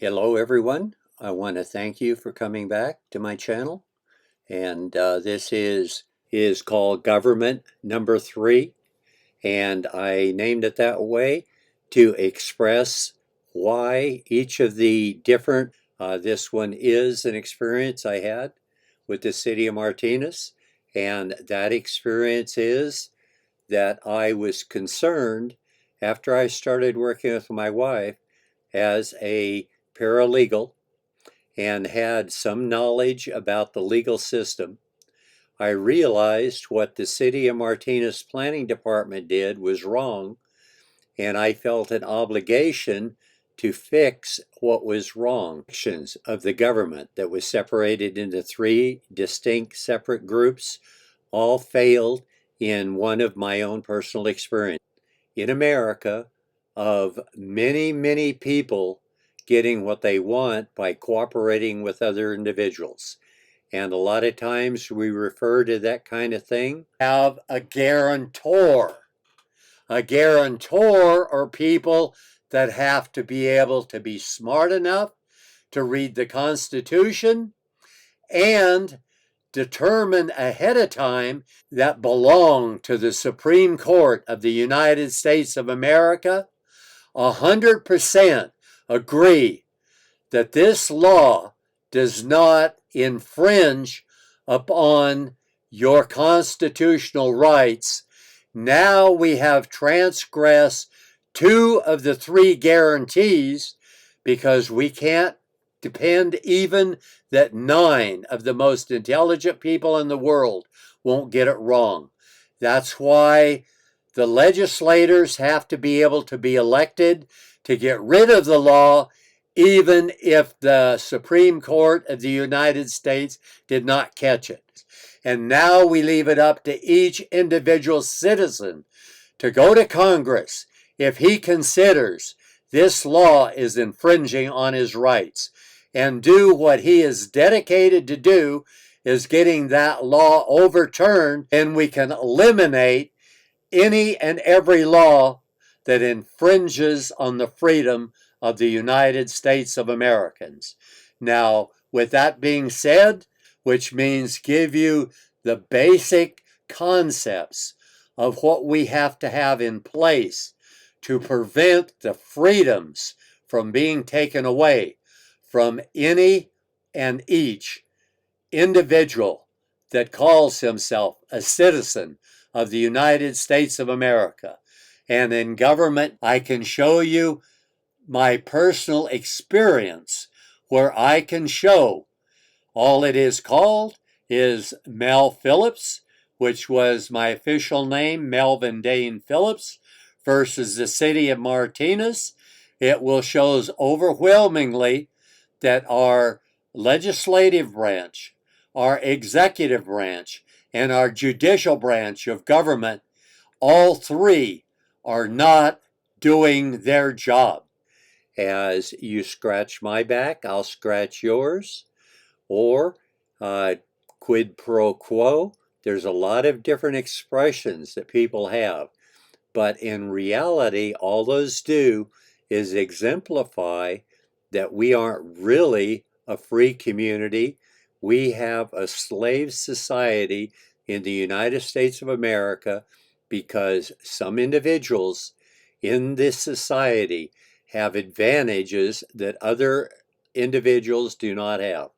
Hello everyone. I want to thank you for coming back to my channel. And this is called Government Number 3. And I named it that way to express why each of the different, this one is an experience I had with the city of Martinez. And that experience is that I was concerned after I started working with my wife as a paralegal and had some knowledge about the legal system. I realized what the City of Martinez Planning Department did was wrong, and I felt an obligation to fix what was wrong. Actions of the government that was separated into three distinct separate groups all failed in one of my own personal experience. In America, of many, many people getting what they want by cooperating with other individuals. And a lot of times we refer to that kind of thing, have a guarantor. A guarantor are people that have to be able to be smart enough to read the Constitution and determine ahead of time that belong to the Supreme Court of the United States of America 100% agree that this law does not infringe upon your constitutional rights. Now we have transgressed two of the three guarantees because we can't depend even that 9 of the most intelligent people in the world won't get it wrong. That's why the legislators have to be able to be elected to get rid of the law, even if the Supreme Court of the United States did not catch it. And now we leave it up to each individual citizen to go to Congress if he considers this law is infringing on his rights and do what he is dedicated to do, is getting that law overturned, and we can eliminate any and every law that infringes on the freedom of the United States of Americans. Now, with that being said, which means give you the basic concepts of what we have to have in place to prevent the freedoms from being taken away from any and each individual that calls himself a citizen of the United States of America. And in government, I can show you my personal experience where I can show all it is called is Mel Phillips, which was my official name, Melvin Dane Phillips, versus the city of Martinez. It will show overwhelmingly that our legislative branch, our executive branch, and our judicial branch of government, all three are not doing their job. As you scratch my back, I'll scratch yours, or quid pro quo. There's a lot of different expressions that people have, but in reality, all those do is exemplify that we aren't really a free community. We have a slave society in the United States of America because some individuals in this society have advantages that other individuals do not have.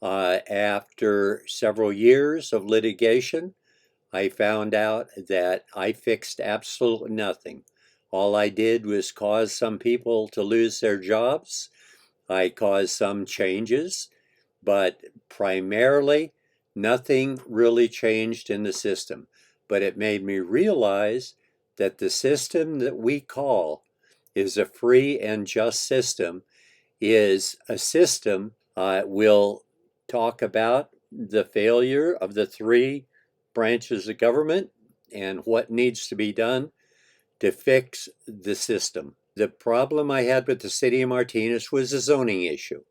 After several years of litigation, I found out that I fixed absolutely nothing. All I did was cause some people to lose their jobs. I caused some changes, but primarily nothing really changed in the system. But it made me realize that the system that we call is a free and just system is a system. Will talk about the failure of the three branches of government and what needs to be done to fix the system. The problem I had with the city of Martinez was a zoning issue.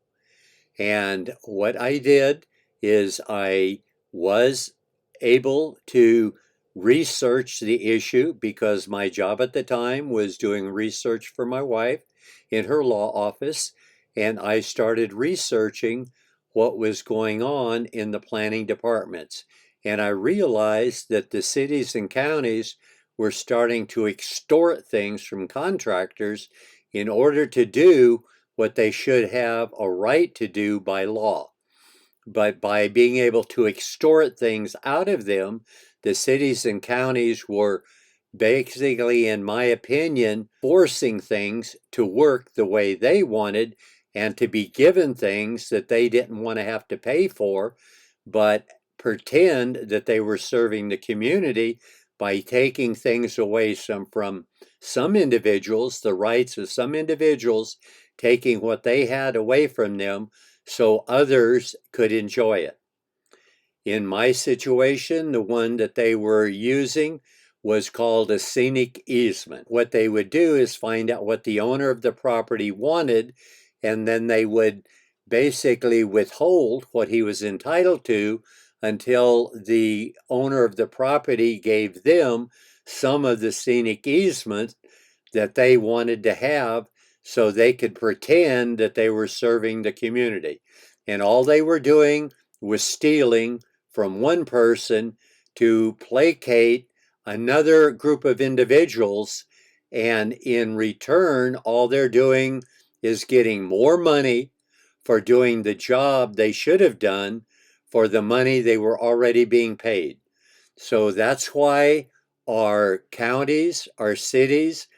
And what I did is I was able to research the issue because my job at the time was doing research for my wife in her law office. and I started researching what was going on in the planning departments. And I realized that the cities and counties were starting to extort things from contractors in order to do what they should have a right to do by law. But by being able to extort things out of them, the cities and counties were basically, in my opinion, forcing things to work the way they wanted and to be given things that they didn't want to have to pay for, but pretend that they were serving the community by taking things away from some individuals, the rights of some individuals, taking what they had away from them so others could enjoy it. In my situation, the one that they were using was called a scenic easement. What they would do is find out what the owner of the property wanted, and then they would basically withhold what he was entitled to until the owner of the property gave them some of the scenic easement that they wanted to have so they could pretend that they were serving the community. And all they were doing was stealing from one person to placate another group of individuals. And in return, all they're doing is getting more money for doing the job they should have done for the money they were already being paid. So that's why our counties, our cities,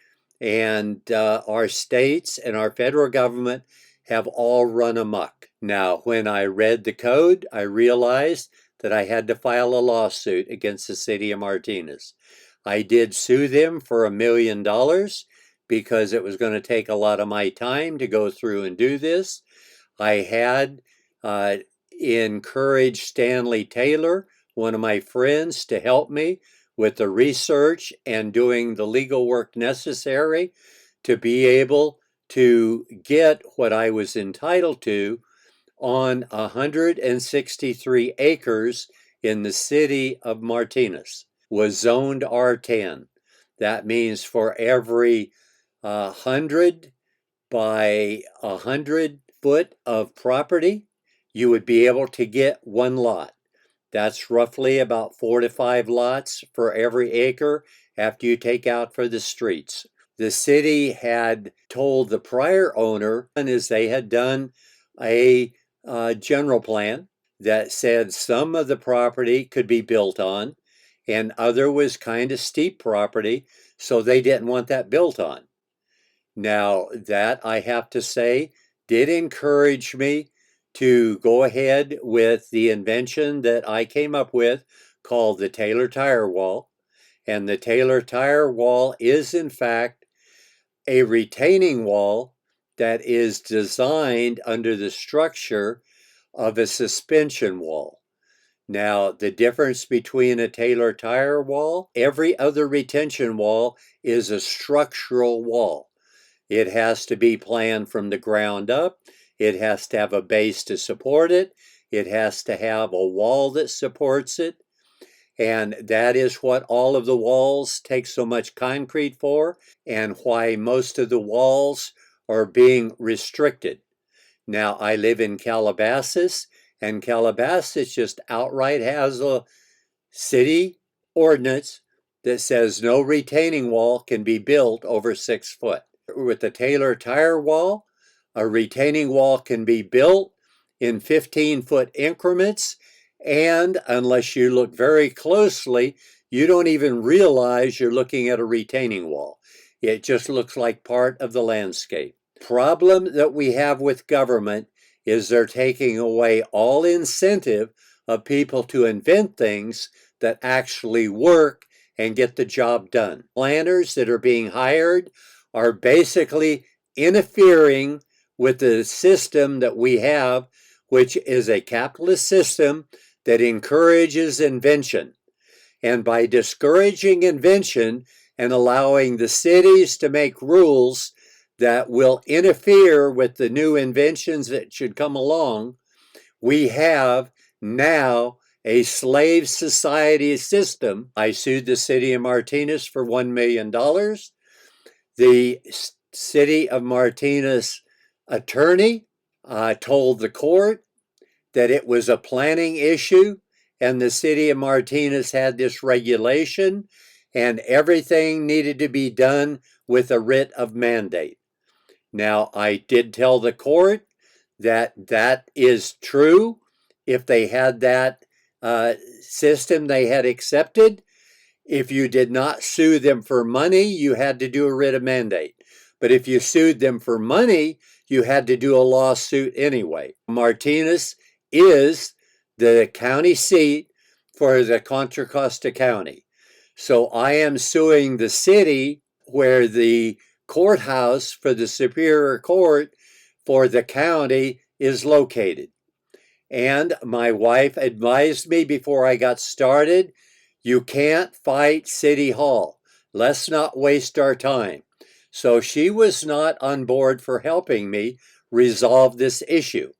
and our states and our federal government have all run amok. Now, when I read the code, I realized that I had to file a lawsuit against the city of Martinez. I did sue them for $1 million because it was going to take a lot of my time to go through and do this. I had encouraged Stanley Taylor, one of my friends, to help me with the research and doing the legal work necessary to be able to get what I was entitled to on 163 acres in the city of Martinez. Was zoned R10. That means for every 100 by 100 foot of property, you would be able to get one lot. That's roughly about 4 to 5 lots for every acre after you take out for the streets. The city had told the prior owner is they had done a general plan that said some of the property could be built on and other was kind of steep property, so they didn't want that built on. Now, that I have to say did encourage me to go ahead with the invention that I came up with called the Taylor Tire Wall. And the Taylor Tire Wall is, in fact, a retaining wall that is designed under the structure of a suspension wall. Now, the difference between a Taylor Tire Wall, every other retention wall is a structural wall. It has to be planned from the ground up. It has to have a base to support it. It has to have a wall that supports it. And that is what all of the walls take so much concrete for, and why most of the walls are being restricted. Now, I live in Calabasas, and Calabasas just outright has a city ordinance that says no retaining wall can be built over 6 foot. With the Taylor Tire Wall, a retaining wall can be built in 15-foot increments, and unless you look very closely, you don't even realize you're looking at a retaining wall. It just looks like part of the landscape. Problem that we have with government is they're taking away all incentive of people to invent things that actually work and get the job done. Planners that are being hired are basically interfering with the system that we have, which is a capitalist system that encourages invention. And by discouraging invention and allowing the cities to make rules that will interfere with the new inventions that should come along, we have now a slave society system. I sued the city of Martinez for $1 million. The city of Martinez attorney told the court that it was a planning issue, and the city of Martinez had this regulation, and everything needed to be done with a writ of mandate. Now, I did tell the court that that is true. If they had that system they had accepted, if you did not sue them for money, you had to do a writ of mandate. But if you sued them for money, you had to do a lawsuit anyway. Martinez is the county seat for the Contra Costa County. So I am suing the city where the courthouse for the Superior Court for the county is located. And my wife advised me before I got started, you can't fight City Hall. Let's not waste our time. So she was not on board for helping me resolve this issue.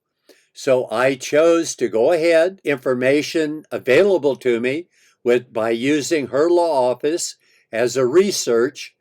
So I chose to go ahead, information available to me by using her law office as a research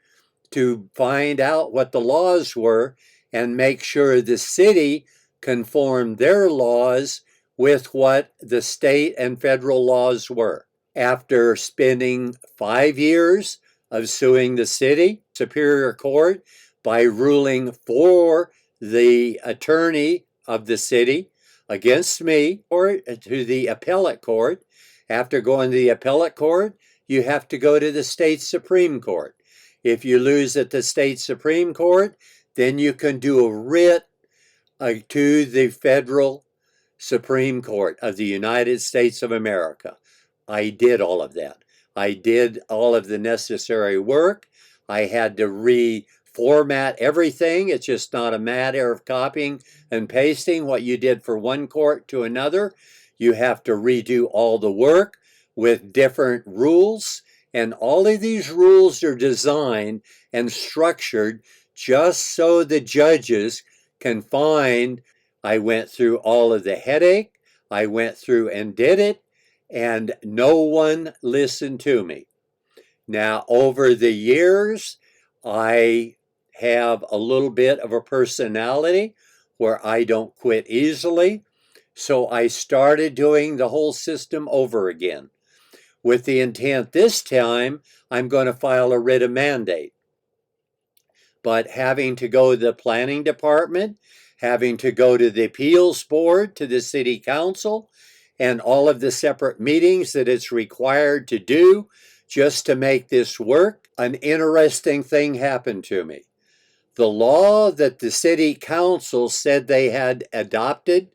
to find out what the laws were and make sure the city conformed their laws with what the state and federal laws were. After spending 5 years of suing the city Superior Court by ruling for the attorney of the city against me, or to the appellate court. After going to the appellate court, you have to go to the state Supreme Court. If you lose at the state Supreme Court, then you can do a writ to the federal Supreme Court of the United States of America. I did all of that. I did all of the necessary work. I had to reformat everything. It's just not a matter of copying and pasting what you did for one court to another. You have to redo all the work with different rules. And all of these rules are designed and structured just so the judges can find. I went through all of the headache. I went through and did it, and no one listened to me. Now, over the years, I have a little bit of a personality where I don't quit easily. So I started doing the whole system over again with the intent this time I'm going to file a writ of mandate. But having to go to the planning department, having to go to the appeals board, to the city council, and all of the separate meetings that it's required to do just to make this work, an interesting thing happened to me. The law that the city council said they had adopted,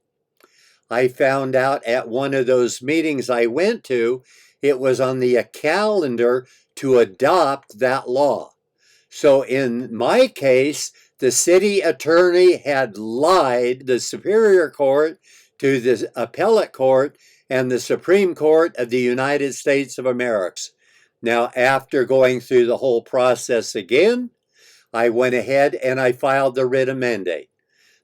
I found out at one of those meetings I went to, it was on the calendar to adopt that law. So in my case, the city attorney had lied the Superior Court to the appellate court and the Supreme Court of the United States of America. Now, after going through the whole process again, I went ahead and I filed the writ of mandate.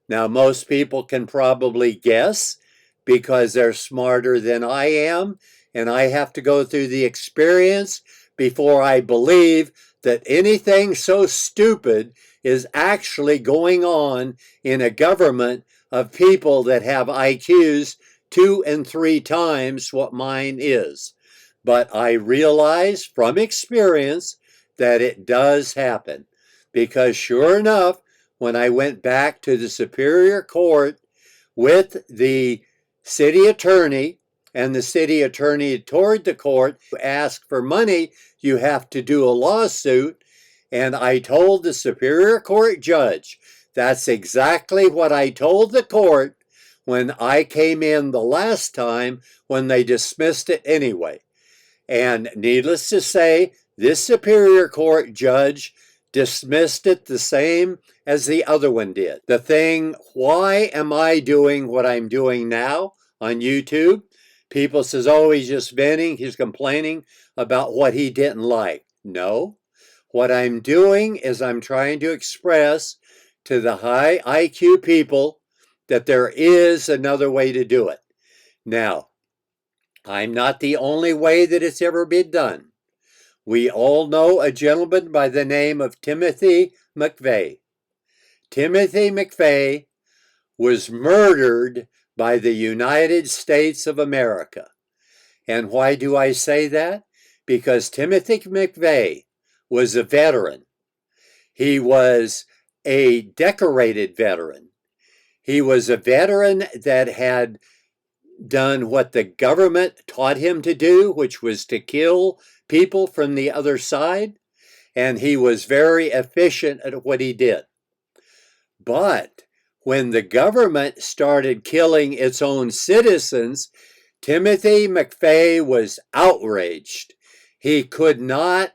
Now, most people can probably guess because they're smarter than I am, and I have to go through the experience before I believe that anything so stupid is actually going on in a government of people that have IQs 2 and 3 times what mine is. But I realize from experience that it does happen, because sure enough, when I went back to the Superior Court with the city attorney, and the city attorney toward the court asked for money, you have to do a lawsuit. And I told the Superior Court judge, that's exactly what I told the court when I came in the last time when they dismissed it anyway. And needless to say, this Superior Court judge dismissed it the same as the other one did. The thing, why am I doing what I'm doing now on YouTube? People says, oh, he's just venting, he's complaining about what he didn't like. No, what I'm doing is I'm trying to express to the high IQ people that there is another way to do it. Now, I'm not the only way that it's ever been done. We all know a gentleman by the name of Timothy McVeigh. Timothy McVeigh was murdered by the United States of America. And why do I say that? Because Timothy McVeigh was a veteran. He was a decorated veteran. He was a veteran that had done what the government taught him to do, which was to kill people from the other side. And he was very efficient at what he did. But when the government started killing its own citizens, Timothy McVeigh was outraged. He could not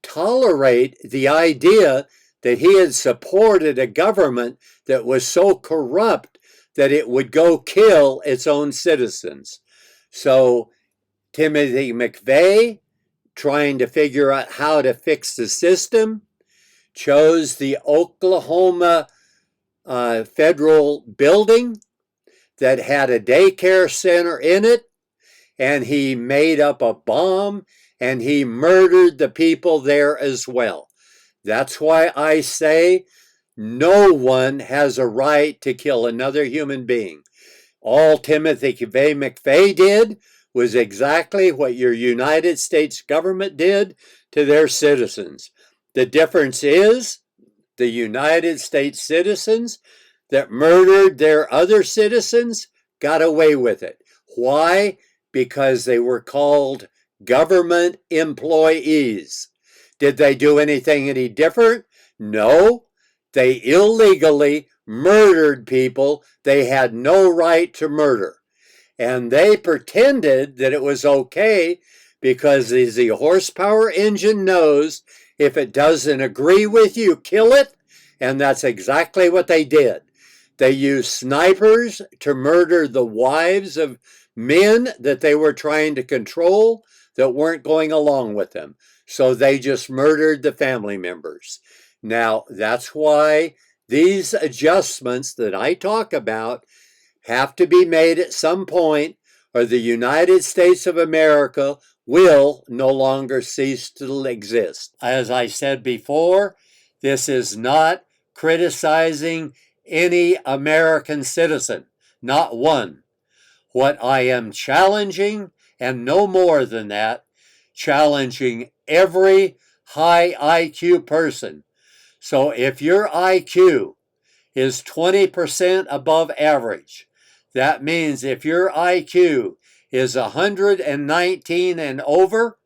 tolerate the idea that he had supported a government that was so corrupt that it would go kill its own citizens. So Timothy McVeigh, trying to figure out how to fix the system, chose the Oklahoma federal building that had a daycare center in it, and he made up a bomb and he murdered the people there as well. That's why I say no one has a right to kill another human being. All Timothy McVeigh did was exactly what your United States government did to their citizens. The difference is the United States citizens that murdered their other citizens got away with it. Why? Because they were called government employees. Did they do anything any different? No. They illegally murdered people they had no right to murder. And they pretended that it was okay because the horsepower engine knows if it doesn't agree with you, kill it. And that's exactly what they did. They used snipers to murder the wives of men that they were trying to control that weren't going along with them. So they just murdered the family members. Now, that's why these adjustments that I talk about have to be made at some point, or the United States of America will no longer cease to exist. As I said before, this is not criticizing any American citizen, not one. What I am challenging, and no more than that, challenging every high IQ person. So if your IQ is 20% above average, that means if your IQ is 119 and over,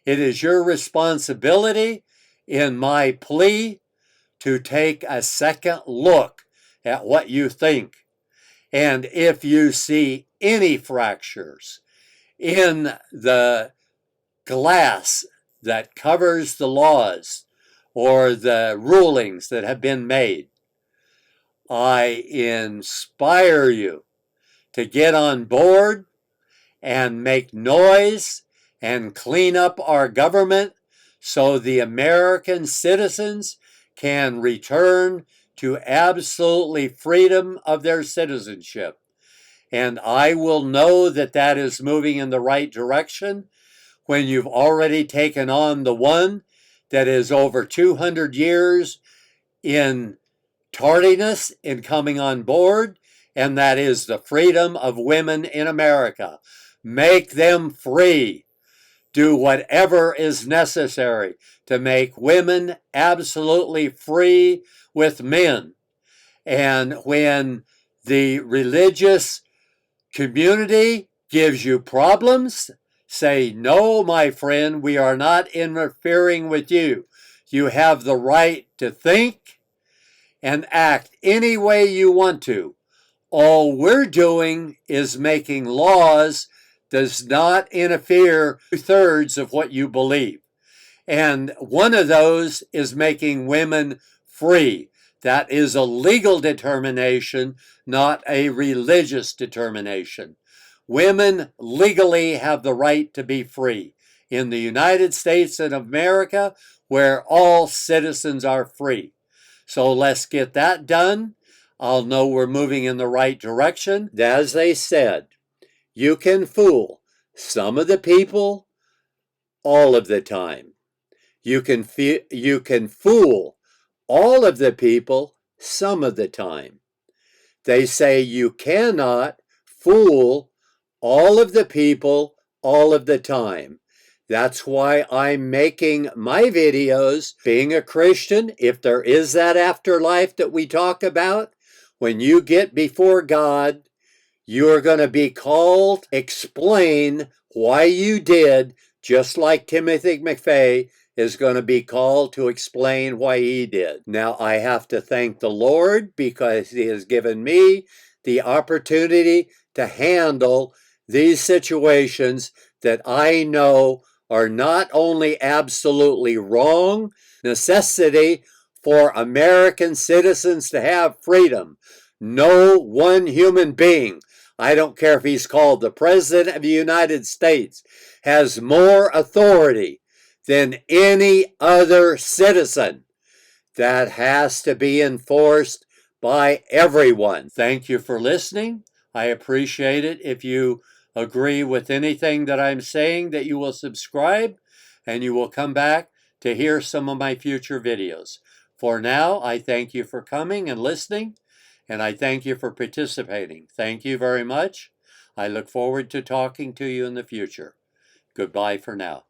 it is your responsibility in my plea to take a second look at what you think. And if you see any fractures in the glass that covers the laws or the rulings that have been made, I inspire you to get on board and make noise and clean up our government so the American citizens can return to absolutely freedom of their citizenship. And I will know that that is moving in the right direction when you've already taken on the one that is over 200 years in tardiness in coming on board, and that is the freedom of women in America. Make them free. Do whatever is necessary to make women absolutely free with men. And when the religious community gives you problems, say, no, my friend, we are not interfering with you. You have the right to think and act any way you want to. All we're doing is making laws does not interfere 2/3 of what you believe. And one of those is making women free. That is a legal determination, not a religious determination. Women legally have the right to be free in the United States of America, where all citizens are free. So let's get that done. I'll know we're moving in the right direction. As they said, you can fool some of the people all of the time. You can fool all of the people some of the time. They say you cannot fool all of the people all of the time. That's why I'm making my videos. Being a Christian, if there is that afterlife that we talk about, when you get before God, you are going to be called, explain why you did, just like Timothy McVeigh is going to be called to explain why he did. Now, I have to thank the Lord because he has given me the opportunity to handle these situations that I know are not only absolutely wrong, necessity for American citizens to have freedom. No one human being, I don't care if he's called the President of the United States, has more authority than any other citizen. That has to be enforced by everyone. Thank you for listening. I appreciate it. If you agree with anything that I'm saying, that you will subscribe and you will come back to hear some of my future videos. For now, I thank you for coming and listening, and I thank you for participating. Thank you very much. I look forward to talking to you in the future. Goodbye for now.